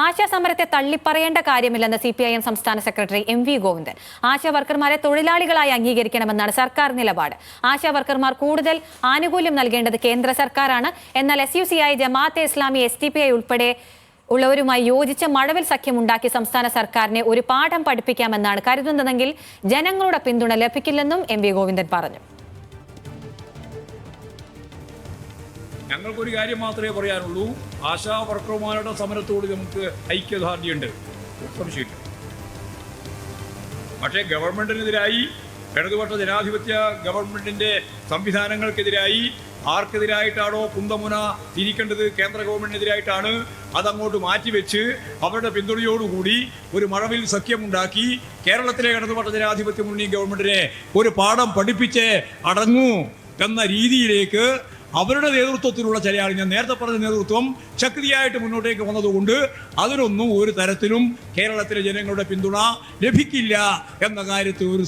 ആശാ സമരത്തെ തള്ളിപ്പറയേണ്ട കാര്യമില്ലെന്ന് CPIM സംസ്ഥാന സെക്രട്ടറി MV ഗോവിന്ദൻ. ആശാ വർക്കർമാരെ തൊഴിലാളികളായി അംഗീകരിക്കണമെന്നാണ് സർക്കാർ നിലപാട്. ആശാ വർക്കർമാർ കൂടുതൽ ആനുകൂല്യം നൽകേണ്ടത് കേന്ദ്ര സർക്കാരാണ്. എന്നാൽ SUCI, ജമാഅത്തെ ഇസ്ലാമി, SDPI ഉൾപ്പെടെ ഉള്ളവരുമായി യോജിച്ച് മഴവിൽ സഖ്യമുണ്ടാക്കി സംസ്ഥാന സർക്കാരിനെ ഒരു പാഠം പഠിപ്പിക്കാമെന്നാണ് കരുതുന്നതെങ്കിൽ ജനങ്ങളുടെ പിന്തുണ ലഭിക്കില്ലെന്നും MV ഗോവിന്ദൻ പറഞ്ഞു. ഞങ്ങൾക്കൊരു കാര്യം മാത്രമേ പറയാനുള്ളൂ. ആശാ വർക്കർമാരുടെ സമരത്തോട് നമുക്ക് ഐക്യദാർഢ്യമുണ്ട്, സംശയമില്ല. പക്ഷേ ഗവൺമെന്റിനെതിരായി, ഇടതുപക്ഷ ജനാധിപത്യ ഗവൺമെന്റിന്റെ സംവിധാനങ്ങൾക്കെതിരായി ആർക്കെതിരായിട്ടാണോ കുന്തമുന തിരിക്കേണ്ടത് കേന്ദ്ര ഗവൺമെന്റിനെതിരായിട്ടാണ്, അതങ്ങോട്ട് മാറ്റിവെച്ച് അവരുടെ പിന്തുണയോടുകൂടി ഒരു മഴവിൽ സഖ്യമുണ്ടാക്കി കേരളത്തിലെ ഇടതുപക്ഷ ജനാധിപത്യ മുന്നണി ഗവൺമെന്റിനെ ഒരു പാഠം പഠിപ്പിച്ചേ അടങ്ങൂ എന്ന രീതിയിലേക്ക് അവരുടെ നേതൃത്വത്തിലുള്ള ചില ആൾ, ഞാൻ നേരത്തെ പറഞ്ഞ നേതൃത്വം ശക്തിയായിട്ട് മുന്നോട്ടേക്ക് വന്നതുകൊണ്ട് അതിനൊന്നും ഒരു തരത്തിലും കേരളത്തിലെ ജനങ്ങളുടെ പിന്തുണ ലഭിക്കില്ല എന്ന കാര്യത്തിൽ ഒരു